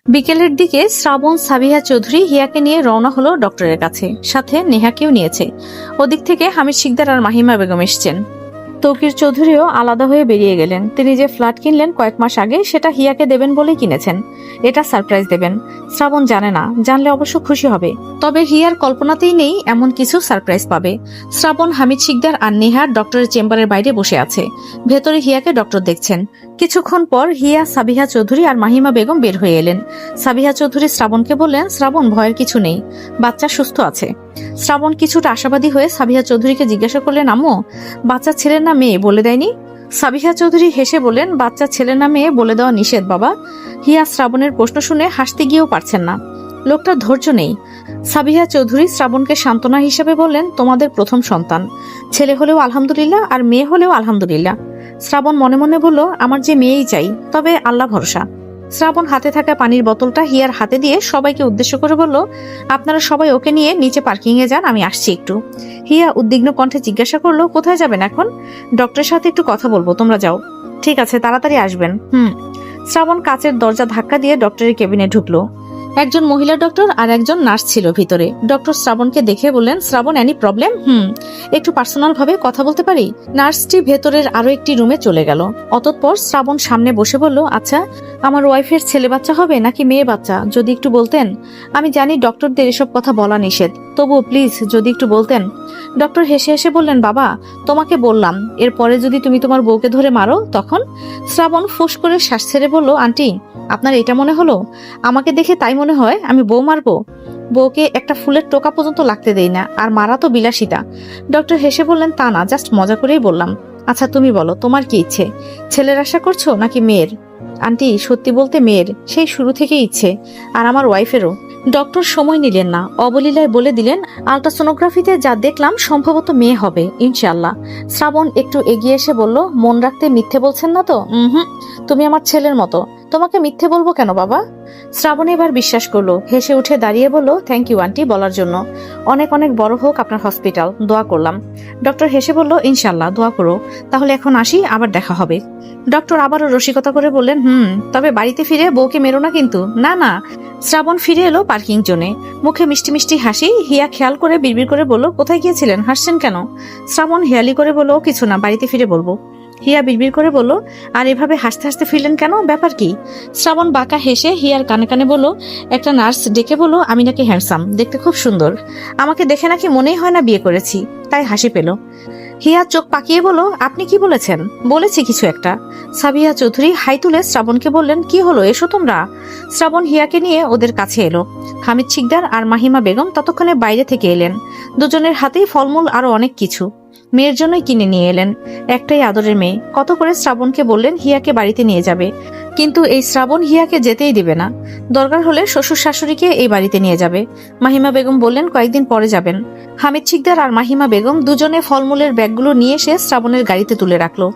বিকেলের দিকে শ্রাবণ সাবিহা চৌধুরী হিয়াকে নিয়ে রওনা হলো ডক্টরের কাছে, সাথে নেহাকেও নিয়েছে। ওদিক থেকে হামিদ শিকদার আর মাহিমা বেগম এসছেন। তৌকির চৌধুরীও আলাদা হয়ে বেরিয়ে গেলেন। তিনি যে ফ্ল্যাট কিনলেন কয়েক মাস আগে, সেটা হিয়াকে দেবেন বলেই কিনেছেন। এটা সারপ্রাইজ দেবেন। শ্রাবণ জানে না, জানলে অবশ্য খুশি হবে। তবে হিয়ার কল্পনাতেই নেই এমন কিছু সারপ্রাইজ পাবে। শ্রাবণ, হামিদ শিকদার আর নেহার ডক্টরের চেম্বারের বাইরে বসে আছে। ভেতরে হিয়াকে ডক্টর দেখছেন। কিছুক্ষণ পর হিয়া, সাবিহা চৌধুরী আর মাহিমা বেগম বের হয়ে এলেন। সাবিহা চৌধুরী শ্রাবণকে বললেন, শ্রাবণ, ভয়ের কিছু নেই, বাচ্চা সুস্থ আছে। শ্রাবণ কিছুটা আশাবাদী হয়ে সাবিহা চৌধুরীকে জিজ্ঞাসা করলেন, আম্মু, বাচ্চা ছেলে না মেয়ে বলে দেয়নি? সাবিহা চৌধুরী হেসে বললেন, বাচ্চা ছেলে না মেয়ে বলে দেওয়া নিষেধ বাবা। হিয়া শ্রাবণের প্রশ্ন শুনে হাসতে গিয়েও পারছেন না। লোকটার ধৈর্য নেই। সাবিহা চৌধুরী শ্রাবণকে সান্ত্বনা হিসেবে বললেন, তোমাদের প্রথম সন্তান, ছেলে হলেও আলহামদুলিল্লাহ আর মেয়ে হলেও আলহামদুলিল্লাহ। শ্রাবণ মনে মনে বলল, আমার যে মেয়েই চাই, তবে আল্লাহ ভরসা। শ্রাবণ হাতে থাকা পানির বোতলটা হিয়ার হাতে দিয়ে সবাইকে উদ্দেশ্য করে বলল, আপনারা সবাই ওকে নিয়ে নিচে পার্কিং এ যান, আমি আসছি একটু। হিয়া উদ্বিগ্ন কণ্ঠে জিজ্ঞাসা করলো, কোথায় যাবেন এখন? ডক্টরের সাথে একটু কথা বলবো, তোমরা যাও। ঠিক আছে, তাড়াতাড়ি আসবেন। শ্রাবণ কাচের দরজা ধাক্কা দিয়ে ডক্টরের কেবিনে ঢুকলো। একজন মহিলা ডক্টর আর একজন নার্স ছিল ভিতরে। ডক্টর শ্রাবণকে দেখে বললেন, শ্রাবণ, এনি প্রবলেম? একটু পার্সোনাল ভাবে কথা বলতে পারি? নার্সটি ভেতরের আরো একটি রুমে চলে গেল। অতঃপর শ্রাবণ সামনে বসে বলল, আচ্ছা, আমার ওয়াইফের ছেলে বাচ্চা হবে নাকি মেয়ে বাচ্চা, যদি একটু বলতেন। আমি জানি ডক্টরদের এসব কথা বলা নিষেধ, তবুও প্লিজ যদি একটু বলতেন। ডক্টর হেসে হেসে বললেন, বাবা, তোমাকে বললাম, এরপরে যদি তুমি তোমার বউকে ধরে মারো তখন? শ্রাবণ ফুস করে শ্বাস ছেড়ে বলল, আন্টি, আপনার এটা মনে হলো? আমাকে দেখে তাই মনে হয় আমি বউ মারবো? বউকে একটা ফুলের টোকা পর্যন্ত লাগতে দেই না, আর মারা তো বিলাসিতা। ডক্টর হেসে বললেন, তা না, জাস্ট মজা করেই বললাম। আচ্ছা তুমি বলো, তোমার কি ইচ্ছে? ছেলের আশা করছো নাকি মেয়ের? আন্টি, সত্যি বলতে মেয়ের সেই শুরু থেকেই ইচ্ছে, আর আমার ওয়াইফেরও। ডক্টর সময় নিলেন না, অবলীলায় বলে দিলেন, আলট্রাসোনোগ্রাফিতে যা দেখলাম সম্ভবত মেয়ে হবে ইনশাআল্লাহ। শ্রাবণ একটু এগিয়ে এসে বলল, মন রাখতে মিথ্যে বলছেন না তো? তুমি আমার ছেলের মতো, তোমাকে মিথ্যে বলবো কেন বাবা? শ্রাবণ এবার বিশ্বাস করলো। হেসে উঠে দাঁড়িয়ে বলল, থ্যাংক ইউ আন্টি বলার জন্য। অনেক অনেক বড় হোক আপনার হসপিটাল, দোয়া করলাম। ডক্টর হেসে বলল, ইনশাল্লাহ, দোয়া করো। তাহলে এখন আসি, আবার দেখা হবে। ডক্টর আবারও রসিকতা করে বললেন, তবে বাড়িতে ফিরে বউকে মেরো না কিন্তু। না না। শ্রাবণ ফিরে এলো পার্কিং জোনে, মুখে মিষ্টি মিষ্টি হাসি। হিয়া খেয়াল করে বিড়বিড় করে বলল, কোথায় গিয়েছিলেন, হাসছেন কেন? শ্রাবণ হেয়ালি করে বলল, কিছু না, বাড়িতে ফিরে বলবো। হিয়া বিড়বিড় করে বলল, আর এভাবে হাসতে হাসতে ফিরলেন কেন, ব্যাপার কি? শ্রাবণ বাঁকা হেসে হিয়ার কানে কানে বলল, একটা নার্স ডেকে বলল আমি নাকি হ্যান্ডসাম, দেখতে খুব সুন্দর। আমাকে দেখে নাকি মনেই হয় না বিয়ে করেছি, তাই হাসি পেল। হিয়া চোখ পাকিয়ে বলল, আপনি কি বলেছেন? বলেছি কিছু একটা। সাবিহা চৌধুরী হাই তুলে শ্রাবণকে বললেন, কি হলো, এসো তোমরা। শ্রাবণ হিয়াকে নিয়ে ওদের কাছে এলো। হামিদ শিকদার আর মাহিমা বেগম ততক্ষণে বাইরে থেকে এলেন। দুজনের হাতেই ফলমূল আরো অনেক কিছু। মেয়ের জন্যই কিনে নিয়ে এলেন। একটাই আদরের মেয়ে। কত করে শ্রাবণকে বললেন হিয়াকে বাড়িতে নিয়ে যাবে, কিন্তু এই শ্রাবণ হিয়াকে যেতেই দিবে না। দরকার হলে শ্বশুর শাশুড়িকে এই বাড়িতে নিয়ে যাবে। মাহিমা বেগম বললেন, কয়েকদিন পরে যাবেন। হামিদ শিকদার আর মাহিমা বেগম দুজনে ফলমূলের ব্যাগগুলো নিয়ে এসে শ্রাবণের গাড়িতে তুলে রাখলো।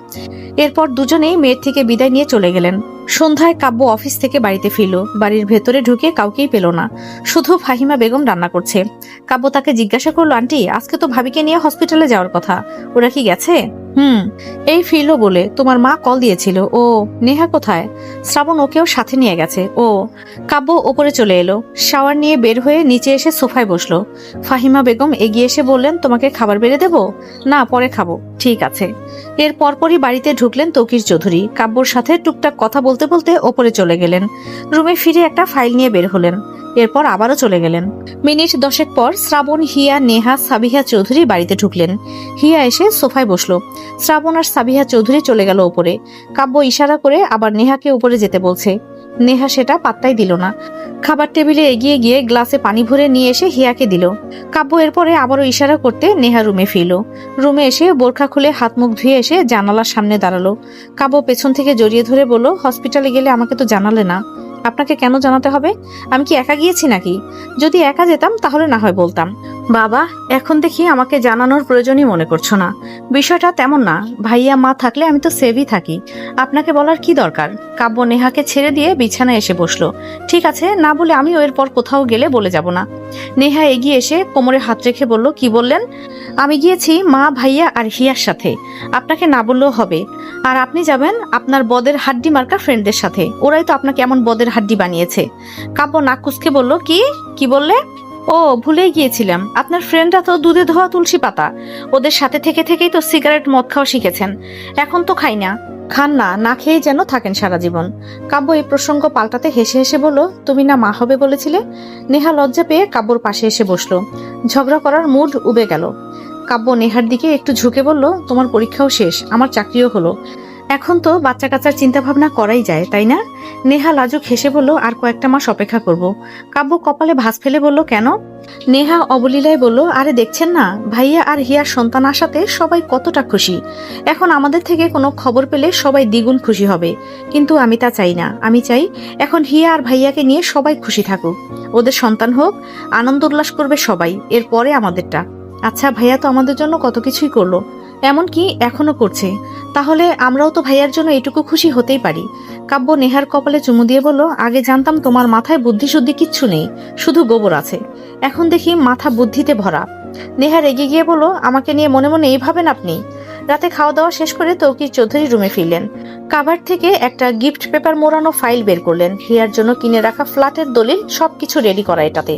এরপর দুজনেই মেয়ের থেকে বিদায় নিয়ে চলে গেলেন। সন্ধ্যায় কাব্য অফিস থেকে বাড়িতে ফিরল। বাড়ির ভেতরে ঢুকে কাউকেই পেল না, শুধু ফাহিমা বেগম রান্না করছে। কাব্য তাকে জিজ্ঞাসা করলো, আন্টি, আজকে তো ভাবিকে নিয়ে হসপিটালে যাওয়ার কথা, ওরা কি গেছে? এই ফিরলো বলে তোমার মা কল দিয়েছিল। ও, নেহা কোথায়? শ্রাবণ ওকেও সাথে নিয়ে গেছে। ও। কাব্য ওপরে চলে এলো। শাওয়ার নিয়ে বের হয়ে নিচে এসে সোফায় বসলো। ফাহিমা বেগম এগিয়ে এসে বললেন, তোমাকে খাবার বেড়ে দেবো? না, পরে খাবো। ঠিক আছে। এর পরপরই বাড়িতে ঢুকলেন তৌকির চৌধুরী। কাব্যর সাথে টুকটাক কথা বলতে বলতে ওপরে চলে গেলেন। রুমে ফিরে একটা ফাইল নিয়ে বের হলেন। এরপর আবারও চলে গেলেন। মিনিট 10 পর শ্রাবণ, হিয়া, নেহা, সাবিহা চৌধুরী বাড়িতে ঢুকলেন। হিয়া এসে সোফায় বসলো। শ্রাবণ আর সাবিহা চৌধুরী চলে গেল উপরে। কাব্য ইশারা করে আবার নেহাকে উপরে যেতে বলছে। নেহা সেটা পাত্তাই দিল না। খাবার টেবিলে এগিয়ে গিয়ে গ্লাসে পানি ভরে নিয়ে এসে হিয়াকে দিল। কাব্য এরপরে আবারও ইশারা করতে নেহা রুমে ফিরল। রুমে এসে বোরখা খুলে হাত মুখ ধুয়ে এসে জানালার সামনে দাঁড়ালো। কাব্য পেছন থেকে জড়িয়ে ধরে বলল, হসপিটালে গেলে আমাকে তো জানালে না। আপনাকে কেন জানাতে হবে? আমি কি একা গিয়েছি নাকি? যদি একা যেতাম তাহলে না হয় বলতাম। বাবা, এখন দেখি আমাকে জানানোর প্রয়োজনই মনে করছো না। বিষয়টা তেমন না, ভাইয়া মা থাকলে আমি তো সেভই থাকি, আপনাকে বলার কি দরকার। কাব্য নেহাকে ছেড়ে দিয়ে বিছানায় এসে বসলো। ঠিক আছে, না বলে আমিও এরপর কোথাও গেলে বলে যাব না। নেহা এগিয়ে এসে কোমরে হাত রেখে বলল, কি বললেন? আমি গিয়েছি মা, ভাইয়া আর হিয়ার সাথে, আপনাকে না বললেও হবে। আর আপনি যাবেন আপনার বদের হাড্ডি মার্কা ফ্রেন্ডদের সাথে, ওরাই তো আপনাকে এমন বদের হাড্ডি বানিয়েছে। কাব্য নাক কুঁচকে বলল, কি কি বললে? ও, ভুলেই গিয়েছিলাম, আপনার ফ্রেন্ডরা তো দুধে ধোয়া তুলসী পাতা, ওদের সাথে থেকে থেকেই তো সিগারেট মদ খাওয়া শিখেছেন। এখন তো খাই না, খান না, না খেয়ে যেন থাকেন সারা জীবন। কাব্য এই প্রসঙ্গ পাল্টাতে হেসে হেসে বলল, তুমি না মা হবে বলেছিলে? নেহা লজ্জা পেয়ে কাব্যর পাশে এসে বসলো। ঝগড়া করার মুড উবে গেল। কাব্য নেহার দিকে একটু ঝুঁকে বলল, তোমার পরীক্ষাও শেষ, আমার চাকরিও হলো, এখন তো বাচ্চা কাচ্চার চিন্তা ভাবনা করাই যায়, তাই না? নেহা লাজুক হেসে বলল, আর কয়েকটা মাস অপেক্ষা করব। কাব্য কপালে ভাঁজ ফেলে বলল, কেন? নেহা অবলীলায় বলল, আরে দেখছেন না, ভাইয়া আর হিয়ার সন্তান আসাতে সবাই কতটা খুশি। এখন আমাদের থেকে কোনো খবর পেলে সবাই দ্বিগুণ খুশি হবে, কিন্তু আমি তা চাই না। আমি চাই এখন হিয়া আর ভাইয়াকে নিয়ে সবাই খুশি থাকুক, ওদের সন্তান হোক, আনন্দ উল্লাস করবে সবাই, এরপরে আমাদেরটা। আচ্ছা, ভাইয়া তো আমাদের জন্য কত কিছুই করলো, এমনকি এখনো করছে, তাহলে আমরাও তো ভাইয়ার জন্য এটুকু খুশি হতেই পারি। কাব্য নেহার কপালে চুমু দিয়ে বলল, আগে জানতাম তোমার মাথায় বুদ্ধি শুদ্ধি কিচ্ছু নেই, শুধু গোবর আছে, এখন দেখি মাথা বুদ্ধিতে ভরা। নেহা রেগে গিয়ে বলল, আমাকে নিয়ে মনে মনে এই ভাবেন আপনি? রাতে খাওয়া দাওয়া শেষ করে তৌকির চৌধুরী রুমে ফিরলেন। কাভার থেকে একটা গিফট পেপার মোড়ানো ফাইল বের করলেন। হিয়ার জন্য কিনে রাখা ফ্ল্যাটের দলিল, সবকিছু রেডি করা এটাতে।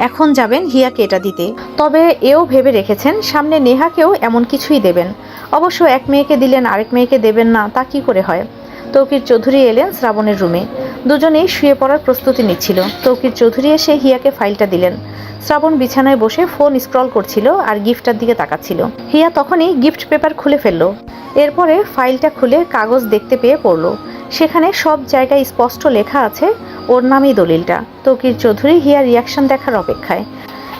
এখন যাবেন হিয়াকে এটা দিতে, তবে এও ভেবে রেখেছেন সামনে নেহাকেও এমন কিছুই দেবেন। অবশ্য এক মেয়েকে দিলেন আরেক মেয়েকে দেবেন না, তা কি করে হয়? তৌকির চৌধুরী এলেন শ্রাবণের রুমে। দুজনেই শুয়ে পড়ার প্রস্তুতি নিচ্ছিল। তৌকির চৌধুরী এসে হিয়াকে ফাইলটা দিলেন। শ্রাবণ বিছানায় বসে ফোন স্ক্রল করছিল আর গিফটটার দিকে তাকাচ্ছিল। হিয়া তখনই গিফট পেপার খুলে ফেললো। এরপরে ফাইলটা খুলে কাগজ দেখতে পেয়ে পড়ল। সেখানে সব জায়গায় স্পষ্ট লেখা আছে ওর নামই দলিলটা। তৌকির চৌধুরী হিয়ার রিয়াকশন দেখার অপেক্ষায়।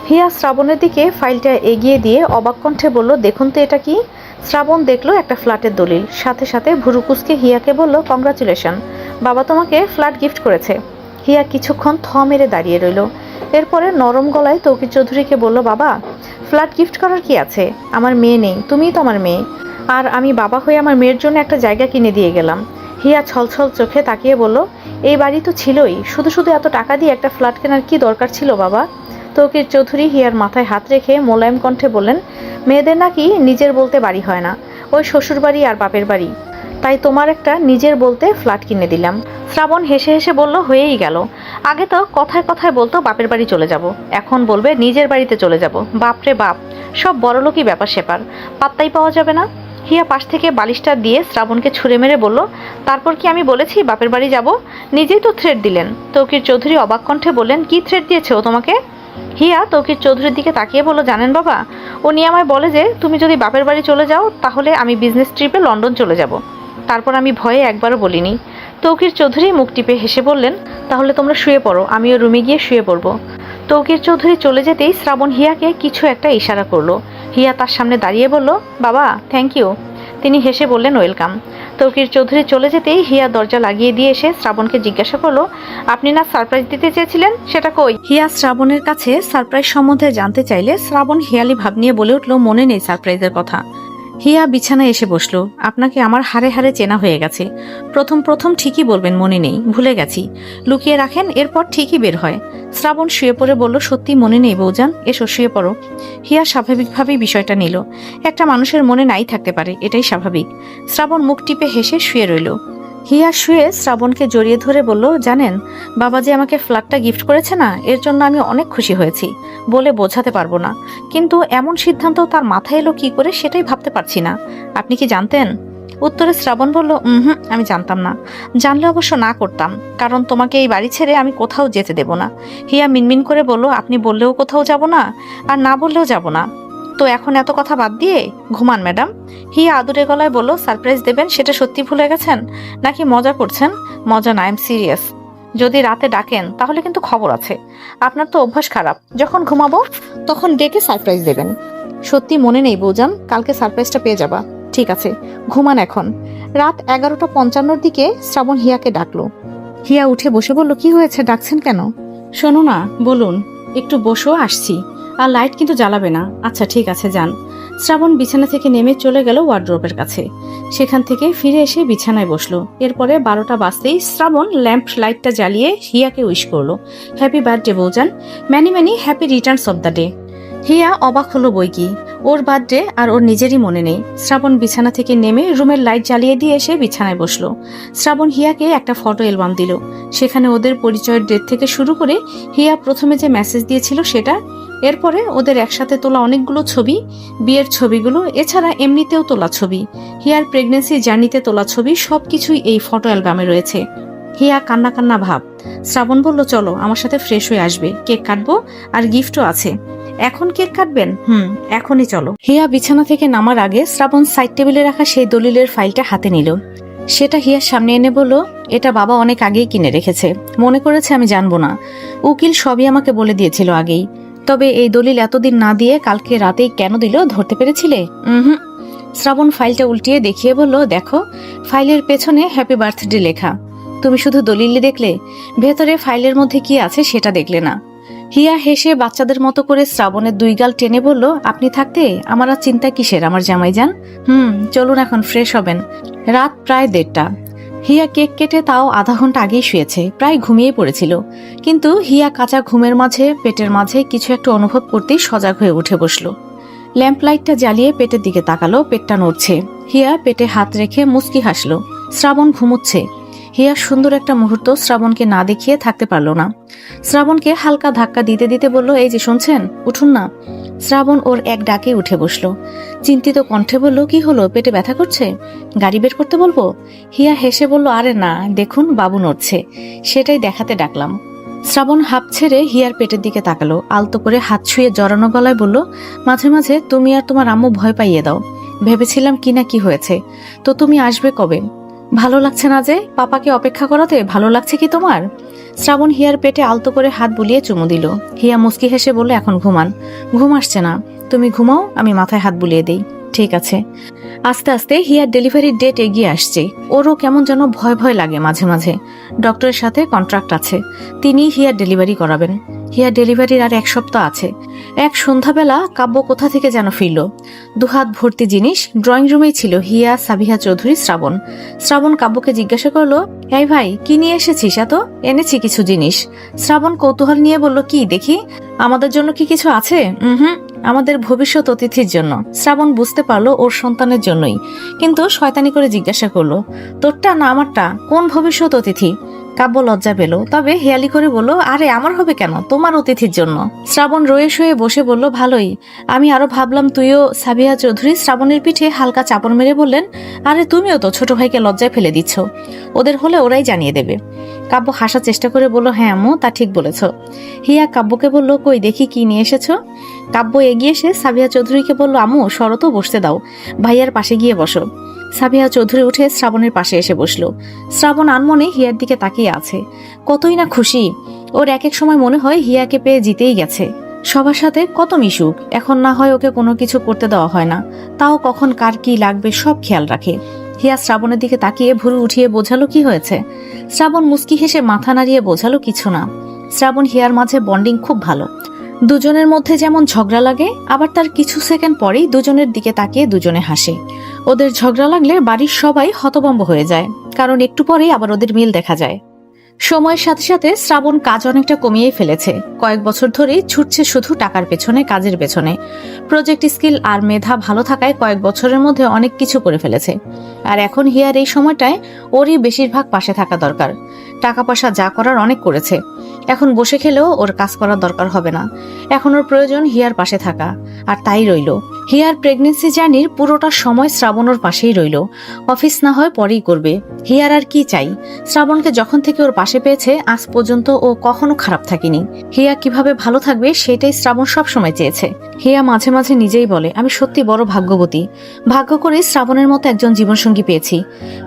হিয়া শ্রাবণের দিকে ফাইলটা এগিয়ে দিয়ে অবাক কণ্ঠে বলল, দেখুন তো এটা কি? শ্রাবণ দেখলো একটা ফ্ল্যাটের দলিল, সাথে সাথে ভুরু কুঁচকে হিয়াকে বলল, কংগ্রাচুলেশন, বাবা তোমাকে ফ্ল্যাট গিফট করেছে। হিয়া কিছুক্ষণ থ মেরে দাঁড়িয়ে রইল। এরপরে নরম গলায় তৌকির চৌধুরীকে বলল, বাবা, ফ্ল্যাট গিফট করার কি আছে? আমার মেয়ে নেই, তুমিই তো আমার মেয়ে, আর আমি বাবা হয়ে আমার মেয়ের জন্য একটা জায়গা কিনে দিয়ে গেলাম। হিয়া ছলছল চোখে তাকিয়ে বলল, এই বাড়ি তো ছিলই, শুধু শুধু এত টাকা দিয়ে একটা ফ্ল্যাট কেনার কি দরকার ছিল বাবা? তৌকির চৌধুরী হিয়ার মাথায় হাত রেখে মোলায়েম কণ্ঠে বললেন, মেয়েদের নাকি নিজের বলতে বাড়ি হয় না, ওই শ্বশুর বাড়ি আর বাপের বাড়ি, তাই তোমার একটা নিজের বলতে ফ্ল্যাট কিনে দিলাম। শ্রাবণ হেসে হেসে বলল, হয়েই গেল, আগে তো কথায় কথায় বলতো বাপের বাড়ি চলে যাব, এখন বলবে নিজের বাড়িতে চলে যাব। বাপরে বাপ, সব বড়লোকই ব্যাপার সেপার, পাত্তাই পাওয়া যাবে না। হিয়া পাশ থেকে বালিশটা দিয়ে শ্রাবণকে ছুঁড়ে মেরে বলল, তারপর কি আমি বলেছি বাপের বাড়ি যাব? নিজেই তো থ্রেট দিলেন। তৌকির চৌধুরী অবাক কণ্ঠে বললেন, কি থ্রেট দিয়েছে ও তোমাকে? হিয়া তৌকির চৌধুরীর দিকে তাকিয়ে বলল, জানেন বাবা, উনি আমায় বলে যে তুমি যদি বাপের বাড়ি চলে যাও তাহলে আমি বিজনেস ট্রিপে লন্ডন চলে যাব। তারপর আমি ভয়ে একবারও বলিনি। তৌকির চৌধুরী মুখ টিপে হেসে বললেন, তাহলে তোমরা শুয়ে পড়ো, আমিও রুমে গিয়ে শুয়ে পড়বো। তৌকির চৌধুরী চলে যেতেই শ্রাবণ হিয়াকে কিছু একটা ইশারা করলো। হিয়া তার সামনে দাঁড়িয়ে বলল, বাবা থ্যাংক ইউ। তিনি হেসে বললেন, ওয়েলকাম। তৌকির চৌধুরী চলে যেতেই হিয়া দরজা লাগিয়ে দিয়ে এসে শ্রাবণকে জিজ্ঞাসা করলো, আপনি না সারপ্রাইজ দিতে চেয়েছিলেন, সেটা কই? হিয়া শ্রাবণের কাছে সারপ্রাইজ সম্বন্ধে জানতে চাইলে শ্রাবণ হিয়ালি ভাব নিয়ে বলে উঠল, মনে নেই সারপ্রাইজের কথা। হিয়া বিছানায় এসে বসলো। আপনাকে আমার হাড়ে হাড়ে চেনা হয়ে গেছে, প্রথম প্রথম ঠিকই বলবেন মনে নেই, ভুলে গেছি, লুকিয়ে রাখেন, এরপর ঠিকই বের হয়। শ্রাবণ শুয়ে পড়ে বলল, সত্যি মনে নেই বৌজান, এসো শুয়ে পড়ো। হিয়া স্বাভাবিকভাবেই বিষয়টা নিল। একটা মানুষের মনে নাই থাকতে পারে, এটাই স্বাভাবিক। শ্রাবণ মুখ টিপে হেসে শুয়ে রইল। হিয়া শুয়ে শ্রাবণকে জড়িয়ে ধরে বলল, জানেন বাবা যে আমাকে ফ্ল্যাটটা গিফট করেছে না, এর জন্য আমি অনেক খুশি হয়েছি, বলে বোঝাতে পারবো না। কিন্তু এমন সিদ্ধান্ত তার মাথায় এলো কি করে সেটাই ভাবতে পারছি না। আপনি কি জানতেন? উত্তরে শ্রাবণ বলল, আমি জানতাম না, জানলে অবশ্য না করতাম, কারণ তোমাকে এই বাড়ি ছেড়ে আমি কোথাও যেতে দেব না। হিয়া মিনমিন করে বলল, আপনি বললেও কোথাও যাব না, আর না বললেও যাব না, তো এখন এত কথা বাদ দিয়ে ঘুমান ম্যাডাম। হিয়া আদুরে গলায় বলল, সারপ্রাইজ দেবেন সেটা সত্যি ভুলে গেছেন নাকি মজা করছেন? মজা না, আই এম সিরিয়াস। যদি রাতে ডাকেন তাহলে কিন্তু খবর আছে। আপনার তো অভ্যাস খারাপ, যখন ঘুমাবো তখন ডেকে সারপ্রাইজ দেবেন। সত্যি মনে নেই বৌজান, কালকে সারপ্রাইজটা পেয়ে যাবা। ঠিক আছে, ঘুমান এখন। রাত 11:55 দিকে শ্রাবণ হিয়াকে ডাকলো। হিয়া উঠে বসে বলল, কি হয়েছে, ডাকছেন কেন? শোনো না, বলুন। একটু বসো, আসছি। আর লাইট কিন্তু জ্বালাবে না। আচ্ছা ঠিক আছে, যান। শ্রাবণ বিছানা থেকে নেমে চলে গেল ওয়ার্ড্রোবের কাছে। সেখান থেকে ফিরে এসে বিছানায় বসলো। এরপরে 12টা বাজতেই শ্রাবণ ল্যাম্প লাইটটা জ্বালিয়ে হিয়াকে উইশ করলো, হ্যাপি বার্থডে বৌজান, many many happy returns of the day. Hiya অবাক হলো বই কি, ওর বার্থডে আর ওর নিজেরই মনে নেই। শ্রাবণ বিছানা থেকে নেমে রুমের লাইট জ্বালিয়ে দিয়ে এসে বিছানায় বসলো। শ্রাবণ হিয়াকে একটা ফটো অ্যালবাম দিল। সেখানে ওদের পরিচয়ের ডেট থেকে শুরু করে হিয়া প্রথমে যে মেসেজ দিয়েছিল সেটা, এরপরে ওদের একসাথে তোলা অনেকগুলো ছবি, বিয়ের ছবিগুলো, এছাড়া এমনিতেও তোলা ছবি, হিয়ার প্রেগনেন্সি জার্নিতে তোলা ছবি, সবকিছুই এই ফটো অ্যালবামে রয়েছে। হিয়া কান্না কান্না ভাব। শ্রাবণ বলল, চলো আমার সাথে ফ্রেশ হয়ে আসবে, কেক কাটবো আর গিফটও আছে। এখন কেক কাটবেন? এখনই চলো। হিয়া বিছানা থেকে নামার আগে শ্রাবণ সাইড টেবিলে রাখা সেই দলিলের ফাইলটা হাতে নিল। সেটা হিয়ার সামনে এনে বলল, এটা বাবা অনেক আগেই কিনে রেখেছে, মনে করেছে আমি জানবো না। উকিল সবই আমাকে বলে দিয়েছিল আগেই। তবে এই দলিল এতদিন না দিয়ে কালকে রাতেই কেন দিল ধরতে পেরেছিলে? শ্রাবণ ফাইলটা উল্টিয়ে দেখিয়ে বলল, দেখো, ফাইলের পেছনে হ্যাপি বার্থডে লেখা। তুমি শুধু দলিলই দেখলে, ভেতরে ফাইলের মধ্যে কি আছে সেটা দেখলে না। হিয়া হেসে বাচ্চাদের মতো করে শ্রাবণের 2 গাল টেনে বলল, আপনি থাকতে আমার আর চিন্তা কিসের আমার জামাইজান। চলুন এখন ফ্রেশ হবেন। রাত প্রায় 1:30। হিয়া কেক কেটে তাও আধা ঘন্টা আগেই শুয়েছে, প্রায় ঘুমিয়ে পড়েছিল। কিন্তু হিয়া কাঁচা ঘুমের মাঝে পেটের মাঝে কিছু একটা অনুভব করতেই সজাগ হয়ে উঠে বসলো। ল্যাম্প লাইটটা জ্বালিয়ে পেটের দিকে তাকালো, পেটটা নড়ছে। হিয়া পেটে হাত রেখে মুচকি হাসলো। শ্রাবণ ঘুমোচ্ছে। হিয়া সুন্দর একটা মুহূর্ত শ্রাবণকে না দেখিয়ে থাকতে পারল না। শ্রাবণকে হালকা ধাক্কা দিতে দিতে বলল, এই যে শুনছেন, উঠুন না। শ্রাবণ ওর এক ডাকে উঠে বসলো। চিন্তিত কণ্ঠে বলল, কি হলো, পেটে ব্যথা করছে? গাড়ি বের করতে বলবো? হিয়া হেসে বলল, আরে না, দেখুন বাবু নড়ছে, সেটাই দেখাতে ডাকলাম। শ্রাবণ হাঁপ ছেড়ে হিয়ার পেটের দিকে তাকালো, আলতো করে হাত ছুঁয়ে জড়ানো গলায় বলল, মাঝে মাঝে তুমি আর তোমার আম্মু ভয় পাইয়ে দাও। ভেবেছিলাম কি না কি হয়েছে, তো তুমি আসবে কবে? ভালো লাগছে না যে পাপাকে অপেক্ষা করাতে? ভালো লাগছে কি তোমার? শ্রাবণ হিয়ার পেটে আলতো করে হাত বুলিয়ে চুমু দিল। হিয়া মুচকি হেসে বলল, এখন ঘুমান। ঘুম আসছে না, তুমি ঘুমাও, আমি মাথায় হাত বুলিয়ে দেই। ঠিক আছে। আস্তে আস্তে হিয়ার ডেলিভারির ডেট এগিয়ে আসছে। ওরও কেমন যেন ভয় ভয় লাগে মাঝে মাঝে। ডক্টরের সাথে কন্ট্রাক্ট আছে, তিনি হিয়ার ডেলিভারি করাবেন। হিয়ার ডেলিভারির আর 1 সপ্তাহ আছে। এক সন্ধ্যাবেলা কাব্য কোথা থেকে যেন ফিরল। 2 হাত ভর্তি জিনিস। ড্রয়িং রুমেই ছিল হিয়া, সাবিহা চৌধুরী, শ্রাবণ। শ্রাবণ কাব্যকে জিজ্ঞাসা করলো, এই ভাই, কি নিয়ে এসেছিস? এত? এনেছি কিছু জিনিস। শ্রাবণ কৌতূহল নিয়ে বলল, কি দেখি। আমাদের জন্য কি কিছু আছে? আমাদের ভবিষ্যৎ অতিথির জন্য। শ্রাবণ বুঝতে পারলো ওর সন্তানের জন্যই, কিন্তু শয়তানি করে জিজ্ঞাসা করলো, তোরটা না আমারটা? কোন ভবিষ্যৎ অতিথি? কাব্য লজ্জা পেল, তবে হেয়ালি করে বলল, আরে আমার হবে কেন, তোমার অতিথির জন্য। শ্রাবণ রয়ে শুয়ে বসে বলল, ভালোই। আমি আরো ভাবলাম তুইও। সাবিহা চৌধুরী শ্রাবণের পিঠে হালকা চাপড় মেরে বললেন, আরে তুমিও তো ছোট ভাইকে লজ্জায় ফেলে দিচ্ছ, ওদের হলে ওরাই জানিয়ে দেবে। কাব্য হাসার চেষ্টা করে বলল, হ্যাঁ আম্মু, তা ঠিক বলেছ। হিয়া কাব্যকে বলল, কই দেখি কি নিয়ে এসেছ। কাব্য এগিয়ে এসে সাবিহা চৌধুরীকে বলল, আম্মু সরো তো, বসতে দাও, ভাইয়ার পাশে গিয়ে বসো। সাবিহা চৌধুরী উঠে শ্রাবণের পাশে এসে বসলো। শ্রাবণ আনমনে হিয়ার দিকে তাকিয়ে আছে, কতই না খুশি। ওর এক এক সময় মনে হয় হিয়াকে পেয়ে জিতেই গেছে। সবার সাথে কত মিশুক, এখন না হয় ওকে কোনো কিছু করতে দেওয়া হয় না, তাও কখন কার কি লাগবে সব খেয়াল রাখে। হিয়া শ্রাবণের দিকে তাকিয়ে ভুরু উঠিয়ে বোঝালো, কি হয়েছে? শ্রাবণ মুচকি হেসে মাথা নাড়িয়ে বোঝালো, কিছু না। শ্রাবণ হিয়ার মাঝে বন্ডিং খুব ভালো। দুজনের মধ্যে যেমন ঝগড়া লাগে, আবার তার কিছু সেকেন্ড পরেই দুজনের দিকে তাকিয়ে দুজনে হাসে। ওদের ঝগড়া লাগলে বাড়ির সবাই হতভম্ব হয়ে যায়, কারণ একটু পরেই আবার ওদের মিল দেখা যায়। সময়ের সাথে সাথে শ্রাবণ কাজ অনেকটা কমিয়ে ফেলেছে। কয়েক বছর ধরেই ছুটছে শুধু টাকার পেছনে, কাজের পেছনে। প্রজেক্ট স্কিল আর মেধা ভালো থাকায় কয়েক বছরের মধ্যে অনেক কিছু করে ফেলেছে। আর এখন হিয়ার এই সময়টায় ওরই বেশিরভাগ পাশে থাকা দরকার। টাকা পয়সা যা করার অনেক করেছে, এখন বসে খেলেও ওর কাজ করার দরকার হবে না। এখন ওর প্রয়োজন হিয়ার পাশে থাকা, আর তাই রইল। হিয়ার প্রেগনেন্সি জার্নির পুরোটা সময় শ্রাবণ ওর পাশেই রইল। অফিস না হয় পরেই করবে, হিয়ার আর কি চাই। শ্রাবণকে যখন থেকে ওর পাশে পেয়েছে আজ পর্যন্ত ও কখনো খারাপ থাকেনি। হিয়া কিভাবে ভালো থাকবে সেটাই শ্রাবণ সব সময় চেয়েছে। হিয়া মাঝে মাঝে নিজেই বলে, আমি সত্যি বড় ভাগ্যবতী, ভাগ্য করে শ্রাবণের মতো একজন জীবনসঙ্গী পেয়েছি।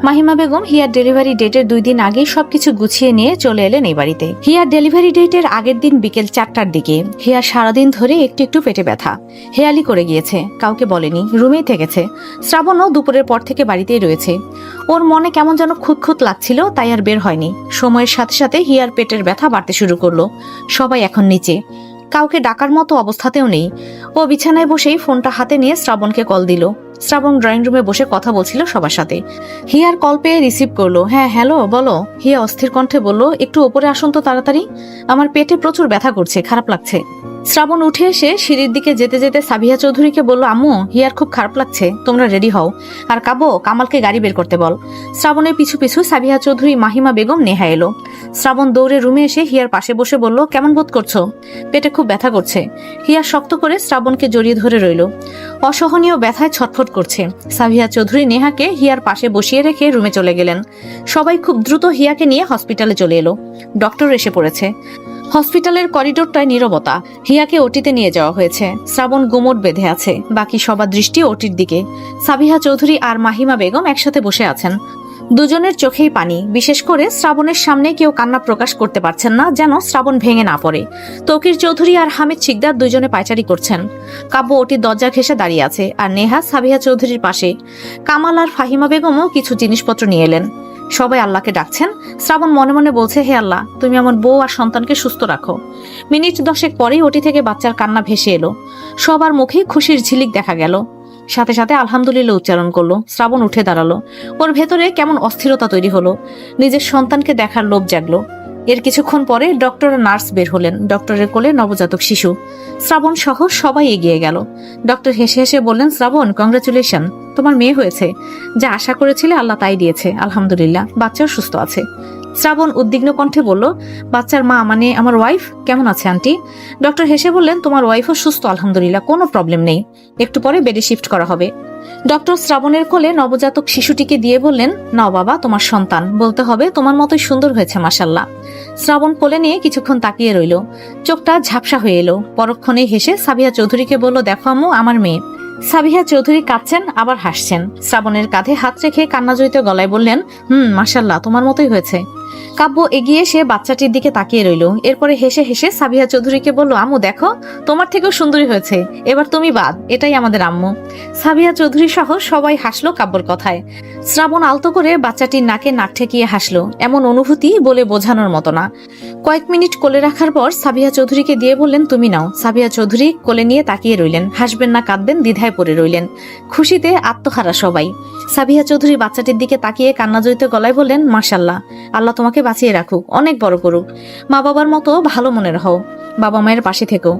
মাহিমা বেগম হিয়ার ডেলিভারি ডেটের 2 দিন আগেই সবকিছু গুছিয়ে নিয়ে চলে এলেন এই বাড়িতে। হিয়ার ডেলিভারি ডেটের আগের দিন বিকেল 4টার দিকে। হিয়া সারাদিন ধরে একটু একটু পেটে ব্যথা, হেয়ালি করে গিয়েছে, কাউকে বলেনি, রুমেই থেকেছে। শ্রাবণও দুপুরের পর থেকে বাড়িতেই রয়েছে। ওর মনে কেমন যেন খুঁতখুত লাগছিল, তাই আর বের হয়নি। সময়ের সাথে সাথে হিয়ার পেটের ব্যথা বাড়তে শুরু করলো। সবাই এখন নিচে। কাউকে ডাকার মতো অবস্থাতেও নেই। ও বিছানায় বসেই ফোনটা হাতে নিয়ে শ্রাবণকে কল দিল। শ্রাবণ ড্রয়িং রুমে বসে কথা বলছিল সবার সাথে। হিয়ার কল পেয়ে রিসিভ করলো। হ্যাঁ হ্যালো, বলো। হিয়া অস্থির কণ্ঠে বলল, একটু ওপরে আসুন তো তাড়াতাড়ি, আমার পেটে প্রচুর ব্যথা করছে, খারাপ লাগছে। শ্রাবণ উঠে এসে সিঁড়ির দিকে যেতে যেতে সাবিহা চৌধুরীকে বলল, আম্মু হিয়ার খুব খারাপ লাগছে, তোমরা রেডি হও, আর কামালকে গাড়ি বের করতে বল। শ্রাবণের পিছু পিছু সাবিহা চৌধুরী, মাহিমা বেগম, নেহা এলো। শ্রাবণ দৌড়ে রুমে এসে হিয়ার পাশে বসে বলল, কেমন বোধ করছো? পেটে খুব ব্যথা করছে। হিয়া শক্ত করে শ্রাবণকে জড়িয়ে ধরে রইল। অসহনীয় ব্যথায় ছটফট করছে। সাবিহা চৌধুরী নেহাকে হিয়ার পাশে বসিয়ে রেখে রুমে চলে গেলেন। সবাই খুব দ্রুত হিয়াকে নিয়ে হসপিটালে চলে এলো। ডক্টর এসে পড়েছে। হসপিটালের করিডোরটায় নীরবতা। হিয়াকে ওটিতে নিয়ে যাওয়া হয়েছে। শ্রাবণ গুমট বেঁধে আছে, বাকি সবার দৃষ্টি ওটির দিকে। সাবিহা চৌধুরী আর মাহিমা বেগম একসাথে বসে আছেন। দুজনের চোখেই পানি। বিশেষ করে শ্রাবণের সামনে কেউ কান্না প্রকাশ করতে পারছেন না, যেন শ্রাবণ ভেঙে না পড়ে। তৌকির চৌধুরী আর হামিদ শিকদার দুজনে পায়চারি করছেন। কাব্য ওটির দরজা ঘেঁষে দাঁড়িয়ে আছে, আর নেহা সাবিহা চৌধুরীর পাশে। কামাল আর ফাহিমা বেগমও কিছু জিনিসপত্র নিয়ে এলেন। সবাই আল্লাহকে ডাকছেন। শ্রাবণ মনে মনে বলছে, হে আল্লাহ, তুমি আমার বউ আর সন্তানকে সুস্থ রাখো। মিনিট 10 পরেই ওটি থেকে বাচ্চার কান্না ভেসে এলো। সবার মুখেই খুশির ঝিলিক দেখা গেল। সাথে সাথে আলহামদুলিল্লাহ উচ্চারণ করলো। শ্রাবণ উঠে দাঁড়ালো। ওর ভেতরে কেমন অস্থিরতা তৈরি হলো। নিজের সন্তানকে দেখার লোভ জাগলো। এর কিছুক্ষণ পরে ডক্টর আর নার্স বের হলেন। ডক্টরের কোলে নবজাতক শিশু। শ্রাবণ সহ সবাই এগিয়ে গেল। ডক্টর হেসে হেসে বললেন, শ্রাবণ, কংগ্রাচুলেশন, তোমার মেয়ে হয়েছে। যা আশা করেছিলে আল্লাহ তাই দিয়েছে, আলহামদুলিল্লাহ, বাচ্চাও সুস্থ আছে। শ্রাবণ উদ্বিগ্ন কণ্ঠে বলল, বাচ্চার মা মানে আমার ওয়াইফ কেমন আছে আন্টি? ডক্টর হেসে বললেন, তোমার ওয়াইফও সুস্থ আলহামদুলিল্লাহ, কোনো প্রবলেম নেই। একটু পরে বেডে শিফট করা হবে। ডক্টর শ্রাবণের কোলে নবজাতক শিশুটিকে দিয়ে বললেন, নাও বাবা, তোমার সন্তান। বলতে হবে তোমার মতোই সুন্দর হয়েছে মাশাল্লাহ। শ্রাবণ কোলে নিয়ে কিছুক্ষণ তাকিয়ে রইল। চোখটা ঝাপসা হয়ে এলো। পরক্ষণেই হেসে সাবিহা চৌধুরীকে বলল, দেখো আম্মু, আমার মেয়ে। সাবিহা চৌধুরী কাঁদছেন আবার হাসছেন। শ্রাবণের কাঁধে হাত রেখে কান্নাজড়িত গলায় বললেন, মাশাল্লাহ, তোমার মতোই হয়েছে। কাব্য এগিয়ে এসে বাচ্চাটির দিকে তাকিয়ে রইল। এরপরে হেসে হেসে সাবিহা চৌধুরীকে বলল, আম্মু দেখো, তোমার থেকেও সুন্দরী হয়েছে, এবার তুমি বাদ, এটাই আমাদের আম্মু। সাবিহা চৌধুরী সহ সবাই হাসলো কাব্যর কথায়। শ্রাবণ আলতো করে বাচ্চাটির নাকে নাক ঠেকিয়ে হাসলো। এমন অনুভূতি বলে বোঝানোর মতো না। কয়েক মিনিট কোলে রাখার পর সাবিহা চৌধুরীকে দিয়ে বললেন, তুমি নাও। সাবিহা চৌধুরী কোলে নিয়ে তাকিয়ে রইলেন। হাসবেন না কাঁদবেন দ্বিধায় পড়ে রইলেন। খুশিতে আত্মহারা সবাই। সাবিহা চৌধুরী বাচ্চাটির দিকে তাকিয়ে কান্নাজড়িত গলায় বললেন, মাশাল্লাহ, আল্লাহ তোমাকে বাঁচিয়ে রাখুক, অনেক বড় করুক। মা বাবার মতো ভালো মনের হও, বাবা মায়ের পাশে থেকো,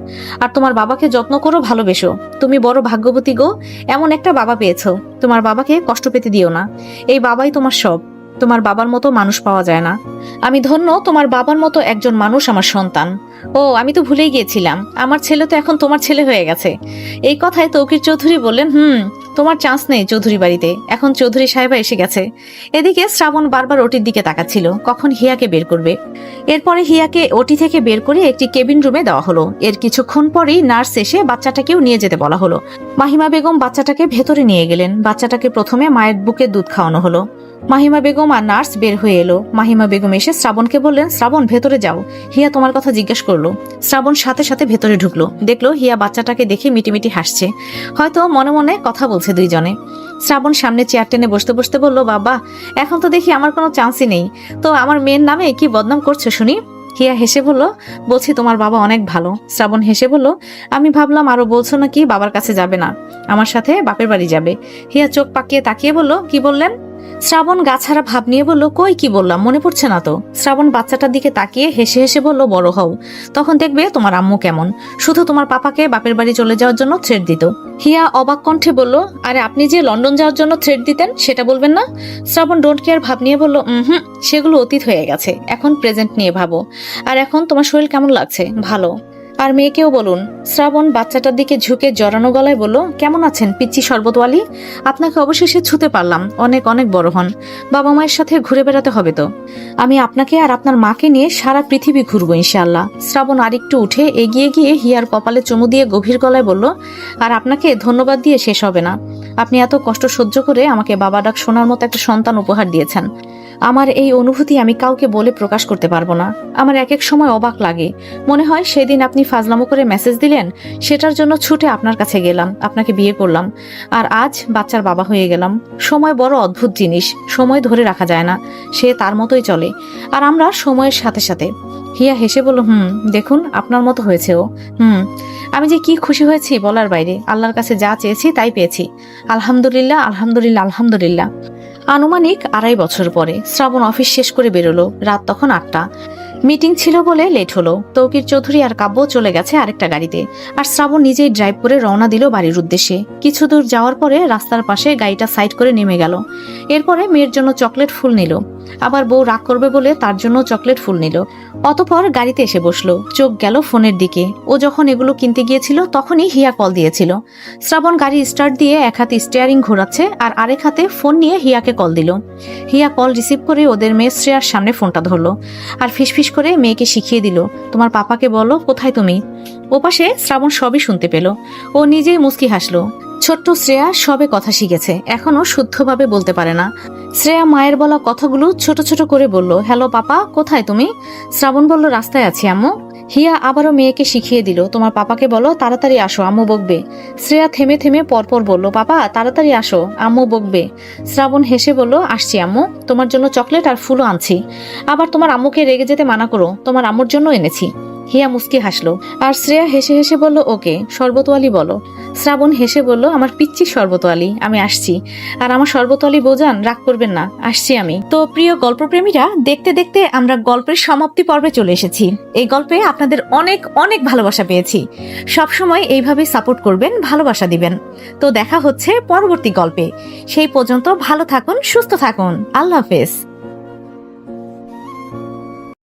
আর তোমার বাবাকে যত্ন করো, ভালোবেসো। তুমি বড় ভাগ্যবতী গো, এমন একটা বাবা পেয়েছো। তোমার বাবাকে কষ্ট পেতে দিও না। এই বাবাই তোমার সব। তোমার বাবার মতো মানুষ পাওয়া যায় না। আমি ধন্য, তোমার বাবার মতো একজন মানুষ আমার সন্তান। ও, আমি তো ভুলেই গিয়েছিলাম, আমার ছেলে তো এখন তোমার ছেলে হয়ে গেছে। এই কথায় তৌকির চৌধুরী বললেন, তোমার চান্স নেই চৌধুরী বাড়িতে, এখন চৌধুরী সাহেবা এসে গেছে। এদিকে শ্রাবণ বারবার ওটির দিকে তাকাচ্ছিল, কখন হিয়াকে বের করবে। এরপরে হিয়াকে ওটি থেকে বের করে একটি কেবিন রুমে দেওয়া হলো। এর কিছুক্ষণ পরেই নার্স এসে বাচ্চাটাকেও নিয়ে যেতে বলা হলো। মাহিমা বেগম বাচ্চাটাকে ভেতরে নিয়ে গেলেন। বাচ্চাটাকে প্রথমে মায়ের বুকে দুধ খাওয়ানো হলো। মাহিমা বেগম আর নার্স বের হয়ে এলো। মাহিমা বেগম এসে শ্রাবণকে বললেন, শ্রাবণ, ভেতরে যাও, হিয়া তোমার কথা জিজ্ঞেস করলো। শ্রাবণ সাথে সাথে ভেতরে ঢুকলো। দেখলো হিয়া বাচ্চাটাকে দেখে মিটিমিটি হাসছে, হয়তো মনে মনে কথা বলছে দুইজনে। শ্রাবণ সামনে চেয়ার টেনে বসতে বসতে বলল, বাবা, এখন তো দেখি আমার কোনো চান্সই নেই, তো আমার মেয়ের নামে কি বদনাম করছো শুনি? হিয়া হেসে বলল, বলছি তোমার বাবা অনেক ভালো। শ্রাবণ হেসে বলল, আমি ভাবলাম আরো বলছো নাকি বাবার কাছে যাবে না, আমার সাথে বাপের বাড়ি যাবে। হিয়া চোখ পাকিয়ে তাকিয়ে বলল, কি বললেন? শ্রাবণ গাছাড়া ভাব নিয়ে বলল, কই কি বললাম, মনে পড়ছে না তো। শ্রাবণ বাচ্চাটার দিকে তাকিয়ে হেসে হেসে বলল, বড় হও, তখন দেখবে তোমার আম্মু কেমন, শুধু তোমার পাপাকে বাপের বাড়ি চলে যাওয়ার জন্য থ্রেট দিত। হিয়া অবাক কণ্ঠে বলল, আরে আপনি যে লন্ডন যাওয়ার জন্য থ্রেট দিতেন সেটা বলবেন না? শ্রাবণ ডোন্ট কেয়ার ভাব নিয়ে বলল, সেগুলো অতীত হয়ে গেছে, এখন প্রেজেন্ট নিয়ে ভাবো। আর এখন তোমার শরীর কেমন লাগছে? ভালো। আর মেয়েকেও বলুন। শ্রাবণ বাচ্চাটার দিকে ঝুঁকে জড়ানো গলায় বলল, কেমন আছেন পিচ্চি শরবতওয়ালি? আপনাকে অবশেষে ছুতে পারলাম, অনেক অনেক বড় হন, বাবা মায়ের সাথে ঘুরে বেড়াতে হবে তো। আমি আপনাকে আর আপনার মাকে নিয়ে সারা পৃথিবী ঘুরবো ইনশাআল্লাহ। শ্রাবণ আরেকটু উঠে এগিয়ে গিয়ে হিয়ার কপালে চুমু দিয়ে গভীর গলায় বলল, আর আপনাকে ধন্যবাদ দিয়ে শেষ হবে না। আপনি এত কষ্ট সহ্য করে আমাকে বাবা ডাক শোনার মতো একটা সন্তান উপহার দিয়েছেন। আমার এই অনুভূতি আমি কাউকে বলে প্রকাশ করতে পারবো না। আমার এক এক সময় অবাক লাগে, মনে হয় সেদিন আপনি ফাজলামো করে মেসেজ দিলেন, সেটার জন্য ছুটে আপনার কাছে গেলাম, আপনাকে বিয়ে করলাম, আর আজ বাচ্চার বাবা হয়ে গেলাম। সময় বড় অদ্ভুত জিনিস, সময় ধরে রাখা যায় না, সে তার মতোই চলে, আর আমরা সময়ের সাথে সাথে। হিয়া হেসে বলল, দেখুন আপনার মতো হয়েছে ও। আমি যে কি খুশি হয়েছি বলার বাইরে। আল্লাহর কাছে যা চেয়েছি তাই পেয়েছি। আলহামদুলিল্লাহ, আলহামদুলিল্লাহ, আলহামদুলিল্লাহ। আনুমানিক 2.5 বছর পরে শ্রাবণ অফিস শেষ করে বেরোলো। রাত তখন 8টা। মিটিং ছিল বলে লেট হলো। তৌকির চৌধুরী আর কাব্য চলে গেছে আরেকটা গাড়িতে, আর শ্রাবণ নিজেই ড্রাইভ করে রওনা দিল বাড়ির উদ্দেশ্যে। কিছু দূর যাওয়ার পরে রাস্তার পাশে গাড়িটা সাইড করে নেমে গেল। এরপরে মেয়ের জন্য চকলেট ফুল নিল, আবার বউ রাগ করবে বলে তার জন্য চকলেট ফুল নিল। অতঃপর গাড়িতে এসে বসলো। চোখ গেল ফোনের দিকে। ও যখন এগুলো কিনতে গিয়েছিল তখনই হিয়া কল দিয়েছিল। শ্রাবণ গাড়ি স্টার্ট দিয়ে এক হাতে স্টিয়ারিং ঘোরাচ্ছে আর আরেক হাতে ফোন নিয়ে হিয়াকে কল দিল। হিয়া কল রিসিভ করে ওদের মেয়ে শ্রেয়ার সামনে ফোনটা ধরলো আর ফিসফিস করে মেয়েকে শিখিয়ে দিল, তোমার পাপাকে বলো কোথায় তুমি। ওপাশে শ্রাবণ সবই শুনতে পেল। ও নিজেই মুচকি হাসলো। ছোট্ট শ্রেয়া সবে কথা শিখেছে, এখনো শুদ্ধভাবে বলতে পারে না। শ্রেয়া মায়ের বলা কথাগুলো ছোট ছোট করে বলল, হ্যালো পাপা, কোথায় তুমি? শ্রাবণ বলল, রাস্তায় আছি আম্মু। হিয়া আবারও মেয়েকে শিখিয়ে দিল, তোমার পাপাকে বলো তাড়াতাড়ি আসো, আম্মু বকবে। শ্রেয়া থেমে থেমে পরপর বলল, পাপা তাড়াতাড়ি আসো, আম্মু বকবে। শ্রাবণ হেসে বলল, আসছি আম্মু, তোমার জন্য চকলেট আর ফুলও আনছি। আবার তোমার আম্মুকে রেগে যেতে মানা করো, তোমার আম্মুর জন্য এনেছি। হিয়া মুস্কি হাসলো, আর শ্রেয়া হেসে হেসে বলল, ওকে, শরবতওয়ালি বলো। শ্রাবণ হেসে বলল, আমার পিচ্ছি শরবতওয়ালি, আমি আসছি। আর আমার শরবতওয়ালি বোঝান, রাগ করবেন না, আসছি আমি। তো প্রিয় গল্পপ্রেমীরা, দেখতে দেখতে আমরা গল্পের সমাপ্তি পর্বে চলে এসেছি। এই গল্পে আপনাদের অনেক অনেক ভালোবাসা পেয়েছি। সবসময় এইভাবে সাপোর্ট করবেন, ভালোবাসা দিবেন। তো দেখা হচ্ছে পরবর্তী গল্পে। সেই পর্যন্ত ভালো থাকুন, সুস্থ থাকুন। আল্লাহ হাফেজ।